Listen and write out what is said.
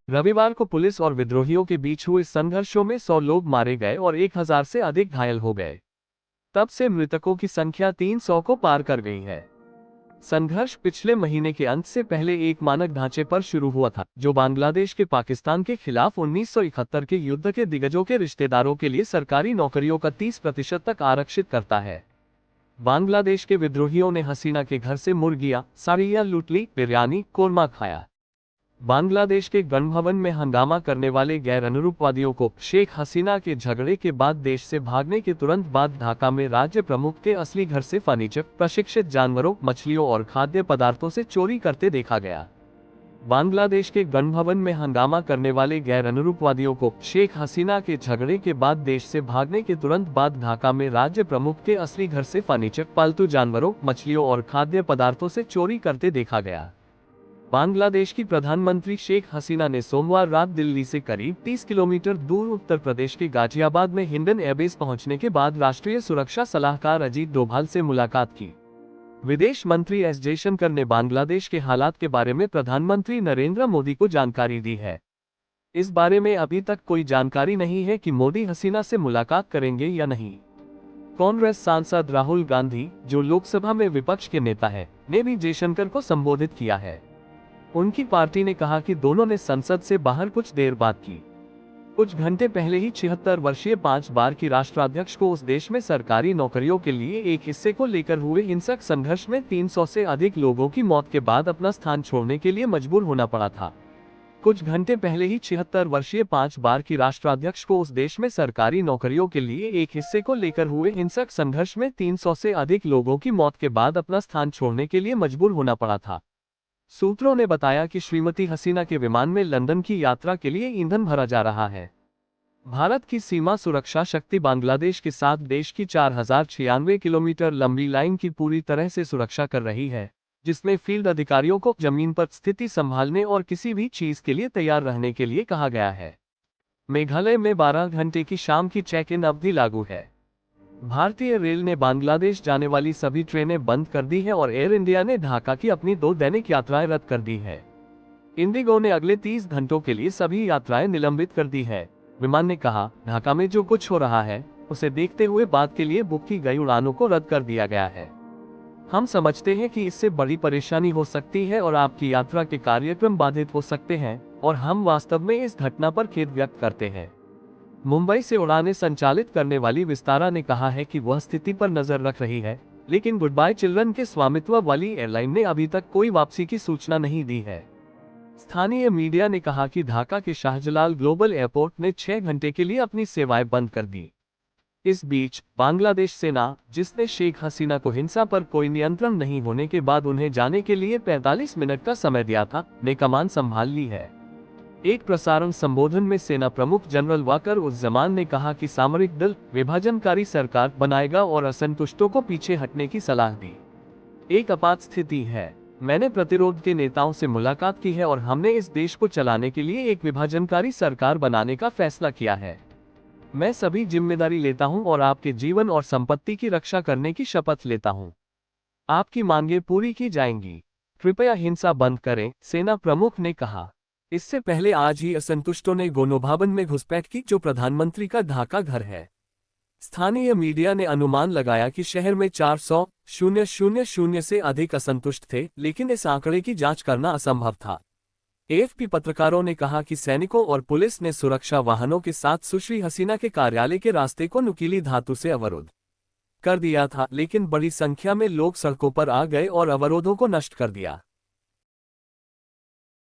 रविवार को पुलिस और विद्रोहियों के बीच हुए संघर्षों में 100 लोग मारे गए और 1000 से अधिक घायल हो गए। तब से मृतकों की संख्या 300 को पार कर गई है। संघर्ष पिछले महीने के अंत से पहले एक मानक ढांचे पर शुरू हुआ था, जो बांग्लादेश के पाकिस्तान के खिलाफ 1971 के युद्ध के दिग्गजों के रिश्तेदारों के लिए सरकारी नौकरियों का 30% तक आरक्षित करता है। बांग्लादेश के विद्रोहियों ने हसीना के घर से मुर्गियां, साड़ियां लूट ली, बिरयानी, कोरमा खाया। बांग्लादेश के गणभवन में हंगामा करने वाले गैर अनुरूपवादियों को शेख हसीना के झगड़े के बाद देश से भागने के तुरंत बाद ढाका में राज्य प्रमुख के असली घर से फर्नीचर, प्रशिक्षित जानवरों, मछलियों और खाद्य पदार्थों से चोरी करते देखा गया। बांग्लादेश के गणभवन में हंगामा करने वाले गैर अनुरूपवादियों को शेख हसीना के झगड़े के बाद देश से भागने के तुरंत बाद ढाका में राज्य प्रमुख के असली घर से फर्नीचर, पालतू जानवरों, मछलियों और खाद्य पदार्थों से चोरी करते देखा गया। बांग्लादेश की प्रधानमंत्री शेख हसीना ने सोमवार रात दिल्ली से करीब 30 किलोमीटर दूर उत्तर प्रदेश के गाजियाबाद में हिंडन एयरबेस पहुंचने के बाद राष्ट्रीय सुरक्षा सलाहकार अजीत डोभाल से मुलाकात की। विदेश मंत्री एस जयशंकर ने बांग्लादेश के हालात के बारे में प्रधानमंत्री नरेंद्र मोदी को जानकारी दी है। इस बारे में अभी तक कोई जानकारी नहीं है कि मोदी हसीना से मुलाकात करेंगे या नहीं। कांग्रेस सांसद राहुल गांधी, जो लोकसभा में विपक्ष के नेता है, ने भी जयशंकर को संबोधित किया है। उनकी पार्टी ने कहा कि दोनों ने संसद से बाहर कुछ देर बात की। कुछ घंटे पहले ही 76 वर्षीय 5 बार की राष्ट्राध्यक्ष को उस देश में सरकारी नौकरियों के लिए एक हिस्से को लेकर हुए हिंसक संघर्ष में 300 से अधिक लोगों की मौत के बाद अपना स्थान छोड़ने के लिए मजबूर होना पड़ा था। कुछ घंटे पहले ही 76 वर्षीय 5 बार की राष्ट्राध्यक्ष को उस देश में सरकारी नौकरियों के लिए एक हिस्से को लेकर हुए हिंसक संघर्ष में 300 से अधिक लोगों की मौत के बाद अपना स्थान छोड़ने के लिए मजबूर होना पड़ा था। सूत्रों ने बताया कि श्रीमती हसीना के विमान में लंदन की यात्रा के लिए ईंधन भरा जा रहा है। भारत की सीमा सुरक्षा शक्ति बांग्लादेश के साथ देश की 4096 किलोमीटर लंबी लाइन की पूरी तरह से सुरक्षा कर रही है, जिसमें फील्ड अधिकारियों को जमीन पर स्थिति संभालने और किसी भी चीज के लिए तैयार रहने के लिए कहा गया है। मेघालय में 12 घंटे की शाम की चेक इन अवधि लागू है। भारतीय रेल ने बांग्लादेश जाने वाली सभी ट्रेनें बंद कर दी हैं और एयर इंडिया ने ढाका की अपनी 2 दैनिक यात्राएं रद्द कर दी है। इंडिगो ने अगले 30 घंटों के लिए सभी यात्राएं निलंबित कर दी है। विमान ने कहा, ढाका में जो कुछ हो रहा है उसे देखते हुए बाद के लिए बुक की गई उड़ानों को रद्द कर दिया गया है। हम समझते हैं कि इससे बड़ी परेशानी हो सकती है और आपकी यात्रा के कार्यक्रम बाधित हो सकते हैं और हम वास्तव में इस घटना पर खेद व्यक्त करते हैं। मुंबई से उड़ानें संचालित करने वाली विस्तारा ने कहा है कि वह स्थिति पर नजर रख रही है, लेकिन गुड बाय चिल्ड्रन के स्वामित्व वाली एयरलाइन ने अभी तक कोई वापसी की सूचना नहीं दी है। स्थानीय मीडिया ने कहा कि ढाका के शाहजलाल ग्लोबल एयरपोर्ट ने 6 घंटे के लिए अपनी सेवाएं बंद कर दी। इस बीच बांग्लादेश सेना, जिसने शेख हसीना को हिंसा पर कोई नियंत्रण नहीं होने के बाद उन्हें जाने के लिए 45 मिनट का समय दिया था, ने कमान संभाल ली है। एक प्रसारण संबोधन में सेना प्रमुख जनरल वाकर उस जमान ने कहा कि सामरिक दल विभाजनकारी सरकार बनाएगा और असंतुष्टों को पीछे हटने की सलाह दी। एक आपात स्थिति है। मैंने प्रतिरोध के नेताओं से मुलाकात की है और हमने इस देश को चलाने के लिए एक विभाजनकारी सरकार बनाने का फैसला किया है। मैं सभी जिम्मेदारी लेता हूं और आपके जीवन और संपत्ति की रक्षा करने की शपथ लेता हूं। आपकी मांगें पूरी की जाएंगी। कृपया हिंसा बंद करें, सेना प्रमुख ने कहा। इससे पहले आज ही असंतुष्टों ने गोनो भवन में घुसपैठ की, जो प्रधानमंत्री का ढाका घर है। स्थानीय मीडिया ने अनुमान लगाया कि शहर में 400,000 से अधिक असंतुष्ट थे, लेकिन इस आंकड़े की जांच करना असंभव था। एएफपी पत्रकारों ने कहा कि सैनिकों और पुलिस ने सुरक्षा वाहनों के साथ सुश्री हसीना के कार्यालय के रास्ते को नुकीली धातु से अवरुद्ध कर दिया था, लेकिन बड़ी संख्या में लोग सड़कों पर आ गए और अवरोधों को नष्ट कर दिया।